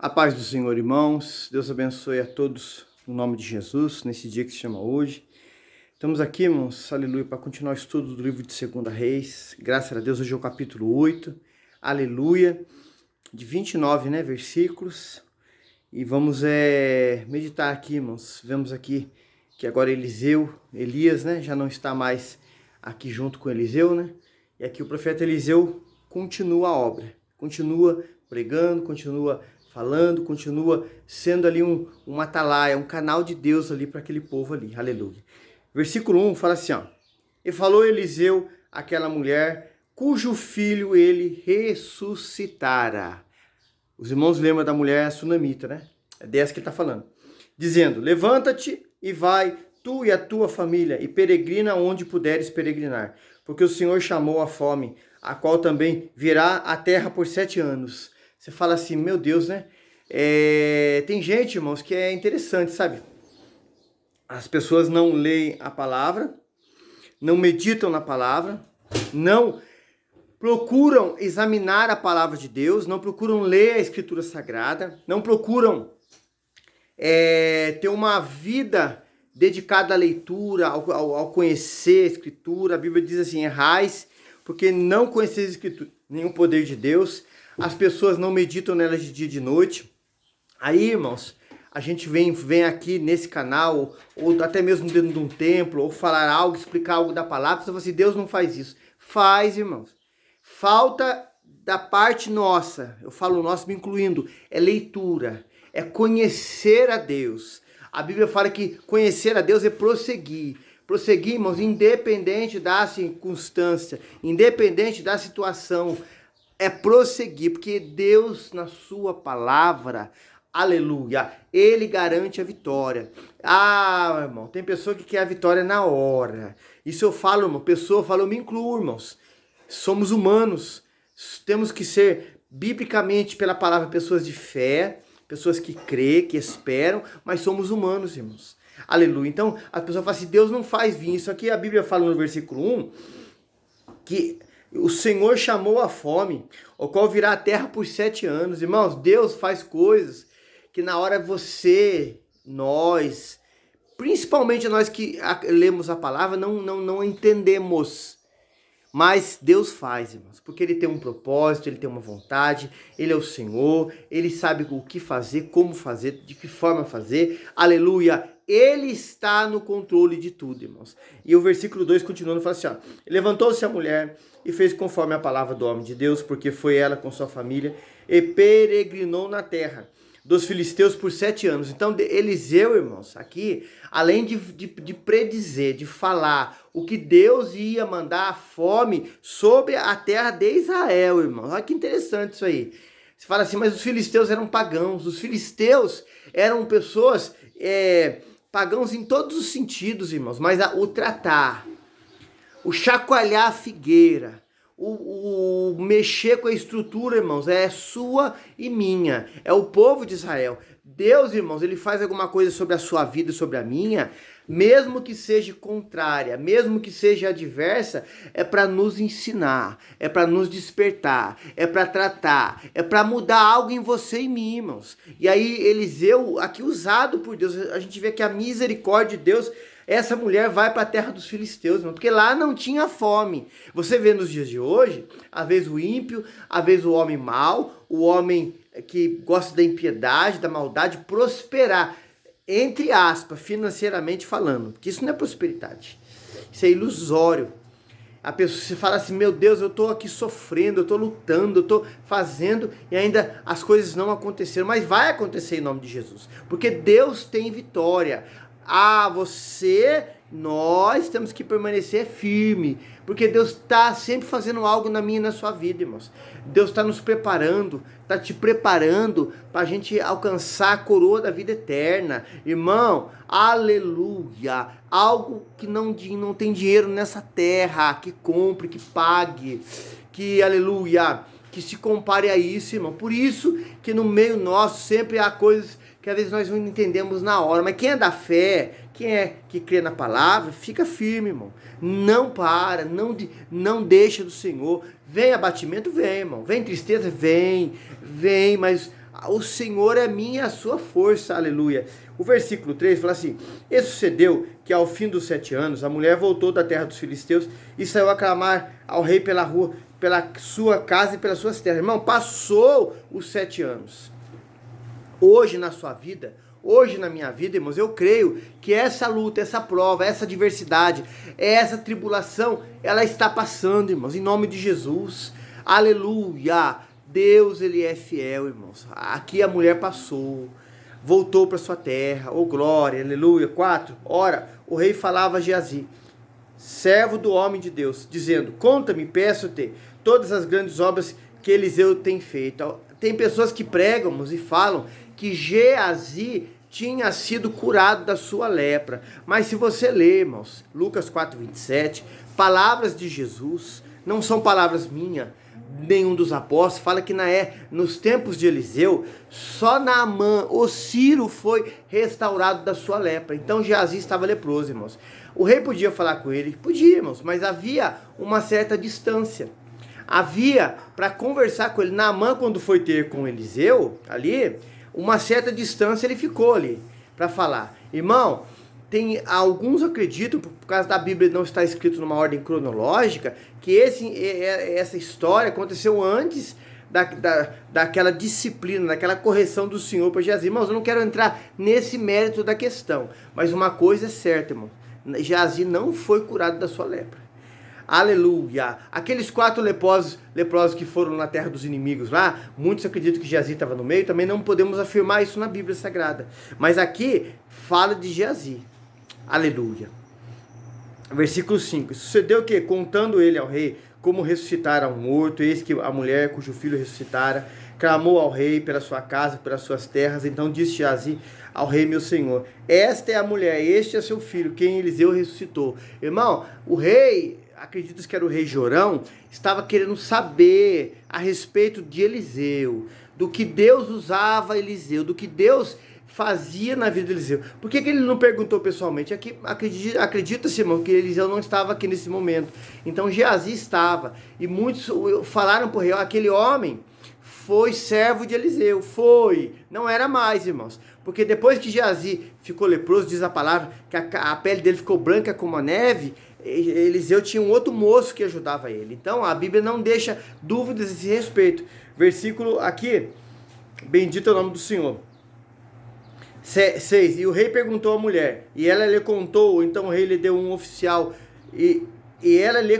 A paz do Senhor, irmãos. Deus abençoe a todos no nome de Jesus, nesse dia que se chama hoje. Estamos aqui, irmãos, aleluia, para continuar o estudo do livro de 2 Reis. Graças a Deus, hoje é o capítulo 8, aleluia, de 29, versículos. E vamos meditar aqui, irmãos. Vemos aqui que agora Elias, já não está mais aqui junto com Eliseu, E aqui o profeta Eliseu continua a obra, continua pregando, continua falando, continua sendo ali um atalaia, um canal de Deus ali para aquele povo ali, aleluia. Versículo 1 fala assim, ó: E falou Eliseu àquela mulher, cujo filho ele ressuscitara. Os irmãos lembram da mulher sunamita, É dessa que ele está falando. Dizendo, levanta-te e vai, tu e a tua família, e peregrina onde puderes peregrinar, porque o Senhor chamou a fome, a qual também virá à terra por 7 anos. Você fala assim, meu Deus, Tem gente, irmãos, que é interessante, sabe? As pessoas não leem a palavra, não meditam na palavra, não procuram examinar a palavra de Deus, não procuram ler a Escritura Sagrada, não procuram ter uma vida dedicada à leitura, ao conhecer a Escritura. A Bíblia diz assim, errais, porque não conheceis a Escritura, nem o poder de Deus. As pessoas não meditam nelas de dia e de noite. Aí, irmãos, a gente vem aqui nesse canal, ou até mesmo dentro de um templo, ou falar algo, explicar algo da palavra, você fala assim, Deus não faz isso. Faz, irmãos. Falta da parte nossa, eu falo nossa me incluindo, é leitura, é conhecer a Deus. A Bíblia fala que conhecer a Deus é prosseguir. Prosseguir, irmãos, independente da circunstância, independente da situação, é prosseguir, porque Deus, na sua palavra, aleluia, Ele garante a vitória. Ah, irmão, tem pessoa que quer a vitória na hora. Isso eu falo, irmão, pessoa fala, eu me incluo, irmãos. Somos humanos, temos que ser, biblicamente, pela palavra, pessoas de fé, pessoas que creem, que esperam, mas somos humanos, irmãos. Aleluia. Então, as pessoas falam assim, Deus não faz vir. Isso aqui a Bíblia fala no versículo 1, que o Senhor chamou a fome, o qual virá à terra por 7 anos. Irmãos, Deus faz coisas que na hora nós, principalmente nós que lemos a palavra, não entendemos. Mas Deus faz, irmãos, porque Ele tem um propósito, Ele tem uma vontade, Ele é o Senhor, Ele sabe o que fazer, como fazer, de que forma fazer, aleluia, Ele está no controle de tudo, irmãos. E o versículo 2 continuando, fala assim, ó: levantou-se a mulher e fez conforme a palavra do homem de Deus, porque foi ela com sua família, e peregrinou na terra dos filisteus por 7 anos. Então, Eliseu, irmãos, aqui, além de predizer, de falar o que Deus ia mandar a fome sobre a terra de Israel, irmãos. Olha que interessante isso aí. Você fala assim, mas os filisteus eram pagãos. Os filisteus eram pessoas pagãos em todos os sentidos, irmãos. Mas o tratar, o chacoalhar a figueira, o mexer com a estrutura, irmãos, é sua e minha, é o povo de Israel. Deus, irmãos, Ele faz alguma coisa sobre a sua vida e sobre a minha, mesmo que seja contrária, mesmo que seja adversa, é para nos ensinar, é para nos despertar, é para tratar, é para mudar algo em você e mim, irmãos. E aí Eliseu, aqui usado por Deus, a gente vê que a misericórdia de Deus, essa mulher vai para a terra dos filisteus, porque lá não tinha fome. Você vê nos dias de hoje, às vezes o ímpio, às vezes o homem mau, o homem que gosta da impiedade, da maldade, prosperar, entre aspas, financeiramente falando, porque isso não é prosperidade, isso é ilusório. A pessoa se fala assim, meu Deus, eu estou aqui sofrendo, eu estou lutando, eu estou fazendo e ainda as coisas não aconteceram, mas vai acontecer em nome de Jesus, porque Deus tem vitória. Nós temos que permanecer firme, porque Deus está sempre fazendo algo na minha e na sua vida, irmãos. Deus está nos preparando, está te preparando para a gente alcançar a coroa da vida eterna. Irmão, aleluia, algo que não tem dinheiro nessa terra, que compre, que pague, que aleluia, que se compare a isso, irmão. Por isso que no meio nosso sempre há coisas que às vezes nós não entendemos na hora, mas quem é da fé, quem é que crê na palavra, fica firme, irmão. Não para, não deixa do Senhor. Vem abatimento, vem, irmão. Vem tristeza, vem, mas o Senhor é minha, a sua força, aleluia. O versículo 3 fala assim: e sucedeu que ao fim dos 7 anos, a mulher voltou da terra dos filisteus e saiu a clamar ao rei pela rua, pela sua casa e pelas suas terras. Irmão, passou os 7 anos. Hoje na sua vida, hoje na minha vida, irmãos, eu creio que essa luta, essa prova, essa adversidade, essa tribulação, ela está passando, irmãos, em nome de Jesus. Aleluia! Deus, ele é fiel, irmãos. Aqui a mulher passou, voltou para sua terra, oh glória, aleluia. 4, ora, o rei falava a Geazi, servo do homem de Deus, dizendo: conta-me, peço-te, todas as grandes obras que Eliseu tem feito. Tem pessoas que pregam, irmãos, e falam que Geazi tinha sido curado da sua lepra. Mas se você ler, irmãos, Lucas 4:27, palavras de Jesus, não são palavras minhas, nenhum dos apóstolos, fala que nos tempos de Eliseu, só Naamã, o Ciro, foi restaurado da sua lepra. Então Geazi estava leproso, irmãos. O rei podia falar com ele? Podia, irmãos, mas havia uma certa distância. Havia, para conversar com ele, Naamã, quando foi ter com Eliseu, ali, uma certa distância ele ficou ali, para falar. Irmão, alguns acreditam, por causa da Bíblia não estar escrito numa ordem cronológica, que essa história aconteceu antes daquela disciplina, daquela correção do Senhor para Geazi. Irmãos, eu não quero entrar nesse mérito da questão, mas uma coisa é certa, irmão: Geazi não foi curado da sua lepra. Aleluia! Aqueles 4 leprosos que foram na terra dos inimigos lá, muitos acreditam que Geazi estava no meio, também não podemos afirmar isso na Bíblia Sagrada. Mas aqui fala de Geazi. Aleluia! Versículo 5. Sucedeu que, contando ele ao rei como ressuscitara um morto, eis que a mulher cujo filho ressuscitara, clamou ao rei pela sua casa, pelas suas terras. Então disse Geazi ao rei: meu senhor, esta é a mulher, este é seu filho, quem Eliseu ressuscitou. Irmão, o rei, acredito que era o rei Jorão, estava querendo saber a respeito de Eliseu, do que Deus usava Eliseu, do que Deus fazia na vida de Eliseu. Por que ele não perguntou pessoalmente? Aqui, acredita-se, irmão, que Eliseu não estava aqui nesse momento. Então Geazi estava, e muitos falaram para o rei: aquele homem foi servo de Eliseu. Foi, não era mais, irmãos, porque depois que Geazi ficou leproso, diz a palavra que a pele dele ficou branca como a neve, Eliseu tinha um outro moço que ajudava ele. Então a Bíblia não deixa dúvidas a esse respeito. Versículo aqui: bendito é o nome do Senhor. 6. E o rei perguntou à mulher, e ela lhe contou. Então o rei lhe deu um oficial, e ela lhe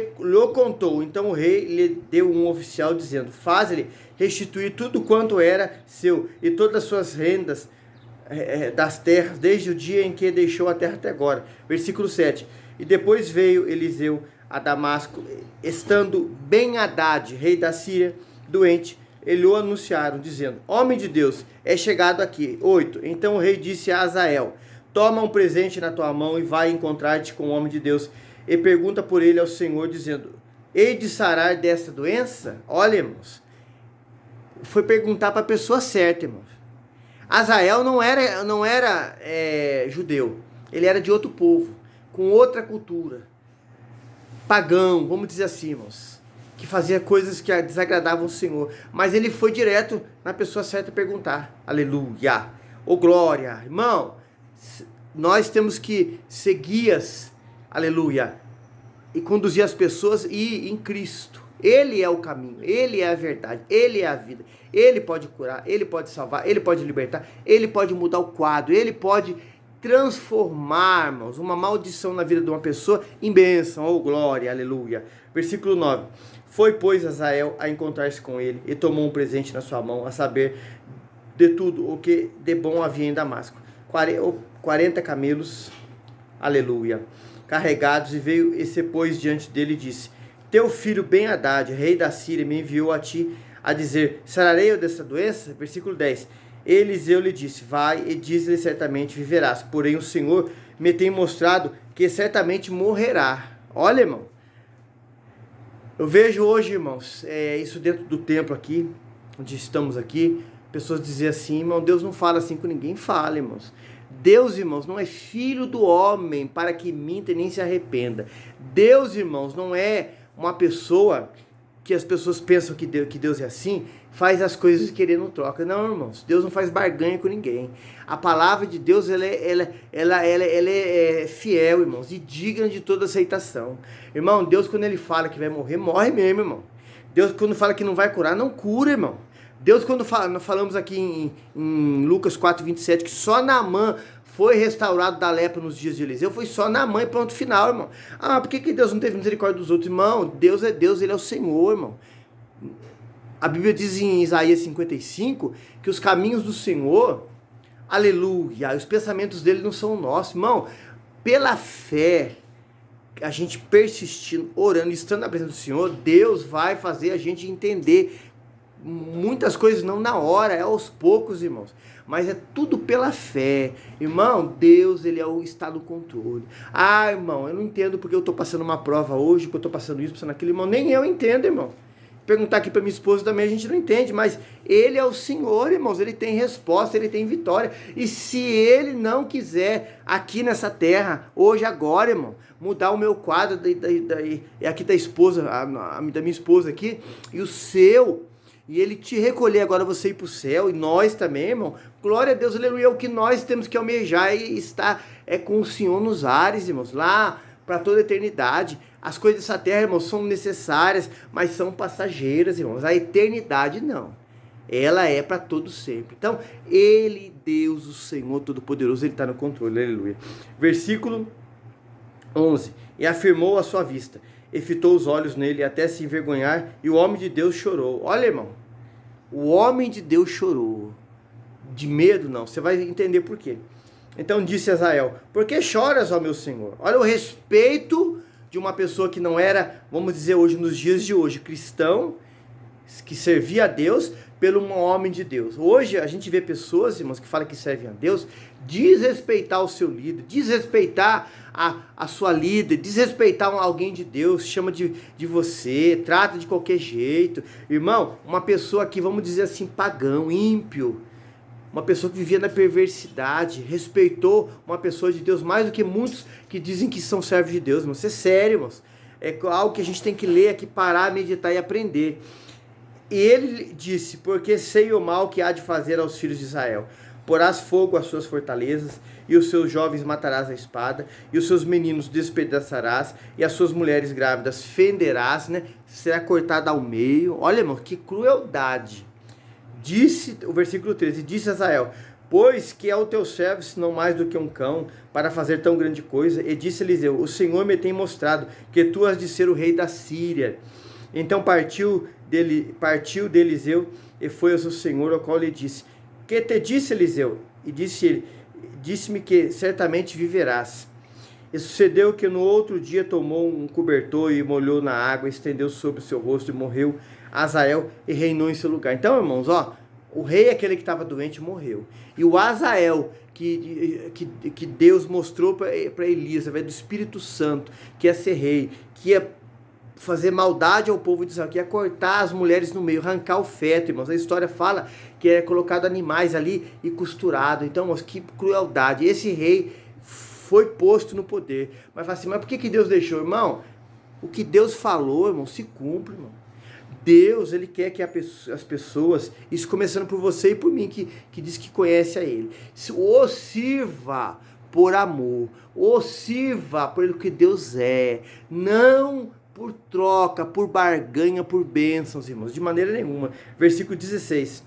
contou. Então o rei lhe deu um oficial, dizendo: faz-lhe restituir tudo quanto era seu, e todas as suas rendas das terras, desde o dia em que deixou a terra até agora. Versículo 7. E depois veio Eliseu a Damasco, estando Ben-Hadad, rei da Síria, doente. Eles o anunciaram, dizendo: homem de Deus, é chegado aqui. 8. Então o rei disse a Azael: toma um presente na tua mão e vai encontrar-te com o homem de Deus, e pergunta por ele ao Senhor, dizendo: hei de sarar desta doença? Olha, irmãos, foi perguntar para a pessoa certa, irmãos. Azael não era judeu, ele era de outro povo, com outra cultura, pagão, vamos dizer assim, irmãos, que fazia coisas que desagradavam o Senhor. Mas ele foi direto na pessoa certa perguntar. Aleluia! Ô glória! Irmão, nós temos que ser guias, aleluia, e conduzir as pessoas em Cristo. Ele é o caminho, Ele é a verdade, Ele é a vida. Ele pode curar, Ele pode salvar, Ele pode libertar, Ele pode mudar o quadro, Ele pode transformar, irmãos, uma maldição na vida de uma pessoa em bênção. Oh glória, aleluia. Versículo 9. Foi, pois, Azael a encontrar-se com ele, e tomou um presente na sua mão, a saber, de tudo o que de bom havia em Damasco. 40 camelos, aleluia, carregados, e veio e se pôs diante dele e disse: teu filho Ben-Hadad, rei da Síria, me enviou a ti a dizer: sararei eu dessa doença? Versículo 10. Eliseu lhe disse: vai e diz-lhe: certamente viverás. Porém o Senhor me tem mostrado que certamente morrerá. Olha, irmão, eu vejo hoje, irmãos, isso dentro do templo aqui, onde estamos aqui, pessoas dizem assim: irmão, Deus não fala assim com ninguém. Fala, irmãos. Deus, irmãos, não é filho do homem para que minta e nem se arrependa. Deus, irmãos, não é uma pessoa que as pessoas pensam que Deus é assim, faz as coisas querendo troca. Não, irmãos, Deus não faz barganha com ninguém. A palavra de Deus, ela é fiel, irmãos, e digna de toda aceitação. Irmão, Deus, quando ele fala que vai morrer, morre mesmo, irmão. Deus, quando fala que não vai curar, não cura, irmão. Deus, quando nós falamos aqui em Lucas 4:27, que só Naamã foi restaurado da lepra nos dias de Eliseu, foi só Naamã e pronto, final, irmão. Por que Deus não teve misericórdia dos outros? Irmão, Deus é Deus, ele é o Senhor, irmão. A Bíblia diz em Isaías 55 que os caminhos do Senhor, aleluia, os pensamentos dele não são nossos, irmão. Pela fé, a gente persistindo, orando, estando na presença do Senhor, Deus vai fazer a gente entender muitas coisas, não na hora, é aos poucos, irmãos, mas é tudo pela fé. Irmão, Deus, ele está no controle. Irmão, eu não entendo porque eu estou passando uma prova hoje, porque eu estou passando isso, passando aquilo, irmão, nem eu entendo, irmão. Perguntar aqui para minha esposa também, a gente não entende, mas ele é o Senhor, irmãos, ele tem resposta, ele tem vitória, e se ele não quiser aqui nessa terra, hoje, agora, irmão, mudar o meu quadro, aqui da esposa, da minha esposa aqui, e o seu, e ele te recolher agora, você ir para o céu, e nós também, irmão, glória a Deus, aleluia, é o que nós temos que almejar e estar com o Senhor nos ares, irmãos, lá para toda a eternidade. As coisas dessa terra, irmãos, são necessárias, mas são passageiras, irmãos. A eternidade não. Ela é para todo sempre. Então, ele, Deus, o Senhor Todo-Poderoso, ele está no controle, aleluia. Versículo 11. E afirmou à sua vista, e fitou os olhos nele até se envergonhar, e o homem de Deus chorou. Olha, irmão, o homem de Deus chorou. De medo, não. Você vai entender por quê. Então disse Azael, por que choras, ó meu Senhor? Olha o respeito de uma pessoa que não era, vamos dizer hoje, nos dias de hoje, cristão, que servia a Deus, pelo um homem de Deus. Hoje a gente vê pessoas, irmãos, que falam que servem a Deus, desrespeitar o seu líder, desrespeitar a sua líder, desrespeitar alguém de Deus, chama de você, trata de qualquer jeito. Irmão, uma pessoa que, vamos dizer assim, pagão, ímpio, uma pessoa que vivia na perversidade, respeitou uma pessoa de Deus mais do que muitos que dizem que são servos de Deus, irmãos. Isso é sério, irmãos. É algo que a gente tem que ler aqui, parar, meditar e aprender. E ele disse, porque sei o mal que há de fazer aos filhos de Israel. Porás fogo às suas fortalezas, e os seus jovens matarás a espada, e os seus meninos despedaçarás, e as suas mulheres grávidas fenderás, né? Será cortada ao meio. Olha, irmão, que crueldade. Disse, o versículo 13, disse Azael, pois que é o teu servo, senão mais do que um cão, para fazer tão grande coisa. E disse Eliseu, o Senhor me tem mostrado que tu has de ser o rei da Síria. Então partiu de Eliseu e foi ao seu senhor, ao qual lhe disse, que te disse Eliseu? E disse ele, disse-me que certamente viverás. E sucedeu que no outro dia tomou um cobertor e molhou na água, estendeu sobre o seu rosto e morreu Azael e reinou em seu lugar. Então, irmãos, o rei, aquele que estava doente, morreu. E o Azael, que Deus mostrou para Elias, através do Espírito Santo, que ia ser rei, que ia fazer maldade ao povo de Israel, que ia cortar as mulheres no meio, arrancar o feto, irmãos. A história fala que é colocado animais ali e costurado. Então, irmãos, que crueldade. Esse rei foi posto no poder. Mas fala assim, mas por que Deus deixou, irmão? O que Deus falou, irmão, se cumpre, irmão. Deus, ele quer que as pessoas, isso começando por você e por mim, que diz que conhece a ele, ou sirva por amor, ou sirva pelo que Deus é, não por troca, por barganha, por bênçãos, irmãos, de maneira nenhuma. Versículo 16.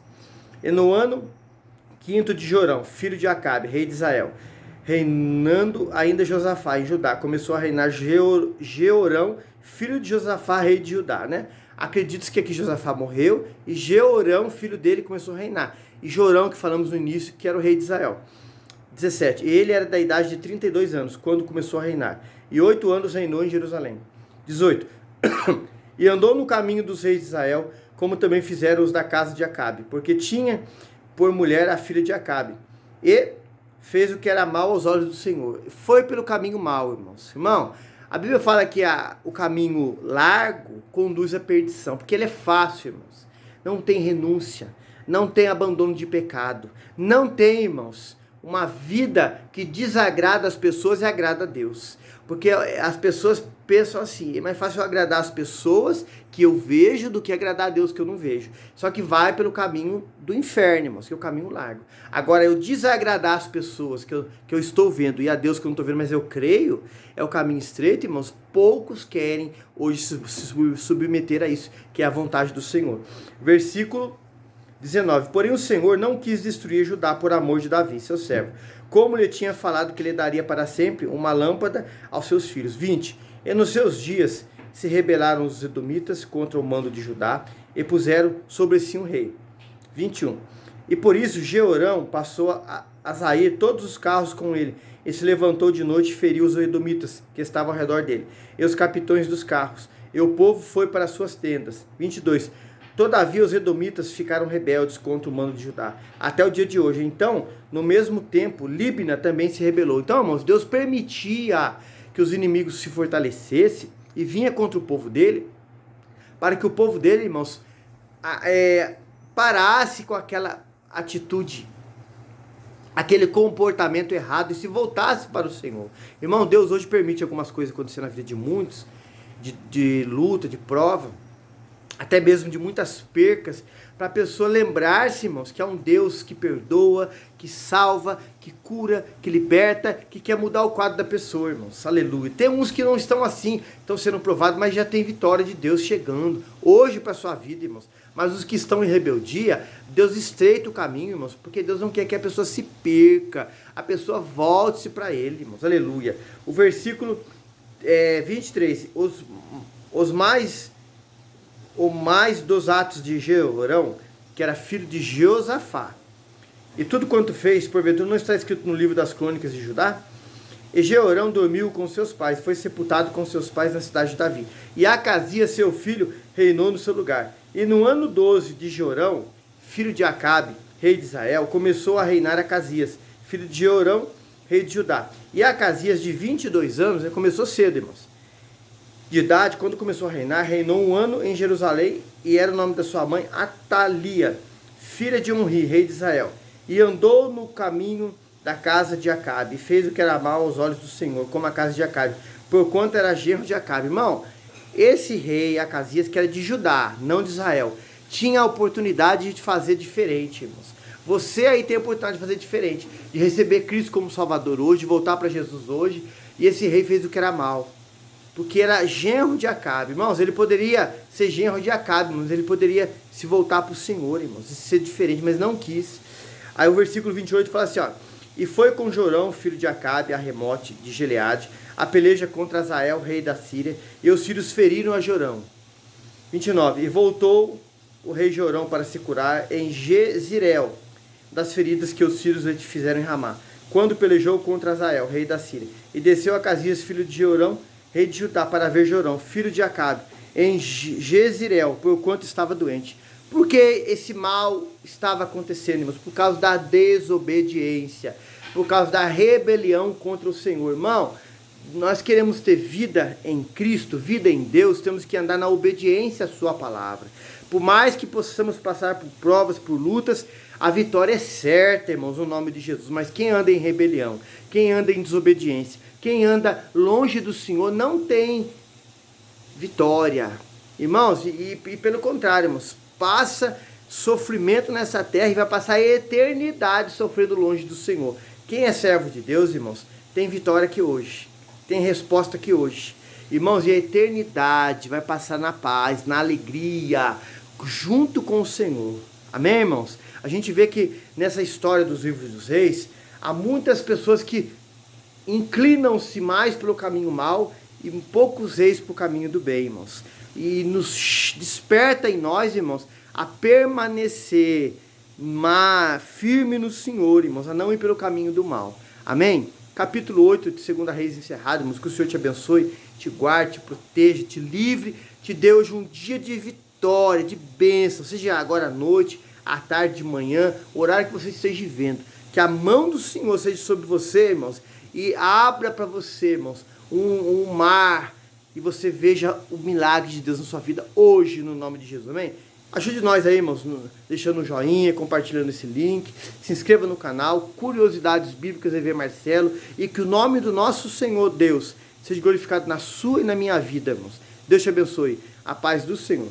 E no ano 5º de Jorão, filho de Acabe, rei de Israel, reinando ainda Josafá em Judá, começou a reinar Jeorão, filho de Josafá, rei de Judá, né? Acredita-se que aqui Josafá morreu e Jeorão, filho dele, começou a reinar. E Jorão, que falamos no início, que era o rei de Israel. 17. Ele era da idade de 32 anos, quando começou a reinar. E 8 anos reinou em Jerusalém. 18. E andou no caminho dos reis de Israel, como também fizeram os da casa de Acabe, porque tinha por mulher a filha de Acabe. E fez o que era mal aos olhos do Senhor. Foi pelo caminho mau, irmãos. Irmão, a Bíblia fala que o caminho largo conduz à perdição, porque ele é fácil, irmãos. Não tem renúncia, não tem abandono de pecado, não tem, irmãos, uma vida que desagrada as pessoas e agrada a Deus. Porque as pessoas pensam assim, é mais fácil eu agradar as pessoas que eu vejo do que agradar a Deus que eu não vejo. Só que vai pelo caminho do inferno, irmãos, que é o caminho largo. Agora, eu desagradar as pessoas que eu estou vendo e a Deus que eu não estou vendo, mas eu creio, é o caminho estreito, irmãos. Poucos querem hoje se submeter a isso, que é a vontade do Senhor. Versículo 19. Porém o Senhor não quis destruir Judá por amor de Davi, seu servo, como lhe tinha falado que lhe daria para sempre uma lâmpada aos seus filhos. 20. E nos seus dias se rebelaram os edomitas contra o mando de Judá e puseram sobre si um rei. 21. E por isso Jeorão passou a sair todos os carros com ele, e se levantou de noite e feriu os edomitas que estavam ao redor dele, e os capitões dos carros. E o povo foi para suas tendas. 22. Todavia os edomitas ficaram rebeldes contra o mando de Judá, até o dia de hoje. Então, no mesmo tempo, Líbina também se rebelou. Então, irmãos, Deus permitia que os inimigos se fortalecessem e vinha contra o povo dele, para que o povo dele, irmãos, parasse com aquela atitude, aquele comportamento errado e se voltasse para o Senhor. Irmão, Deus hoje permite algumas coisas acontecer na vida de muitos, de luta, de prova, até mesmo de muitas percas, para a pessoa lembrar-se, irmãos, que é um Deus que perdoa, que salva, que cura, que liberta, que quer mudar o quadro da pessoa, irmãos. Aleluia. Tem uns que não estão assim, estão sendo provados, mas já tem vitória de Deus chegando hoje para a sua vida, irmãos. Mas os que estão em rebeldia, Deus estreita o caminho, irmãos, porque Deus não quer que a pessoa se perca, a pessoa volte-se para Ele, irmãos. Aleluia. O versículo 23, o mais dos atos de Jeorão, que era filho de Josafá, e tudo quanto fez, porventura não está escrito no livro das crônicas de Judá? E Jeorão dormiu com seus pais, foi sepultado com seus pais na cidade de Davi. E Acasias, seu filho, reinou no seu lugar. E no ano 12 de Jeorão, filho de Acabe, rei de Israel, começou a reinar Acasias, filho de Jeorão, rei de Judá. E Acasias, de 22 anos, ele começou cedo, irmãos, de idade, quando começou a reinar, reinou um ano em Jerusalém, e era o nome da sua mãe Atalia, filha de Omri, rei de Israel. E andou no caminho da casa de Acabe, e fez o que era mal aos olhos do Senhor, como a casa de Acabe, porquanto era genro de Acabe. Irmão, esse rei Acasias, que era de Judá, não de Israel, tinha a oportunidade de fazer diferente, irmãos. Você aí tem a oportunidade de fazer diferente, de receber Cristo como Salvador hoje, de voltar para Jesus hoje, e esse rei fez o que era mal, porque era genro de Acabe. Irmãos, ele poderia ser genro de Acabe, mas ele poderia se voltar para o Senhor, irmãos, e ser diferente, mas não quis. Aí o versículo 28 fala assim, ó: e foi com Jorão, filho de Acabe, a Remote de Gileade, a peleja contra Azael, rei da Síria, e os filhos feriram a Jorão. 29. E voltou o rei Jorão para se curar em Jezreel, das feridas que os sírios lhe fizeram em Ramá, quando pelejou contra Azael, rei da Síria. E desceu Acasias, filho de Jorão, rei de Judá, para ver Jorão, filho de Acabe, em Jezreel, porquanto estava doente. Por que esse mal estava acontecendo, irmãos? Por causa da desobediência, por causa da rebelião contra o Senhor. Irmão, nós queremos ter vida em Cristo, vida em Deus, temos que andar na obediência à sua palavra. Por mais que possamos passar por provas, por lutas, a vitória é certa, irmãos, no nome de Jesus. Mas quem anda em rebelião, quem anda em desobediência, quem anda longe do Senhor não tem vitória. Irmãos, e pelo contrário, irmãos, passa sofrimento nessa terra e vai passar a eternidade sofrendo longe do Senhor. Quem é servo de Deus, irmãos, tem vitória aqui hoje, tem resposta aqui hoje. Irmãos, e a eternidade vai passar na paz, na alegria, junto com o Senhor. Amém, irmãos? A gente vê que nessa história dos livros dos reis, há muitas pessoas que inclinam-se mais pelo caminho mal e poucos reis para o caminho do bem, irmãos. E nos desperta em nós, irmãos, a permanecer firme no Senhor, irmãos, a não ir pelo caminho do mal. Amém? Capítulo 8 de 2 Reis encerrado, irmãos. Que o Senhor te abençoe, te guarde, te proteja, te livre, te dê hoje um dia de vitória, de bênção, seja agora à noite, à tarde, de manhã, o horário que você esteja vivendo. Que a mão do Senhor seja sobre você, irmãos, e abra para você, irmãos, um mar, e você veja o milagre de Deus na sua vida hoje, no nome de Jesus, amém? Ajude nós aí, irmãos, deixando um joinha, compartilhando esse link. Se inscreva no canal, Curiosidades Bíblicas EV Marcelo. E que o nome do nosso Senhor Deus seja glorificado na sua e na minha vida, irmãos. Deus te abençoe. A paz do Senhor.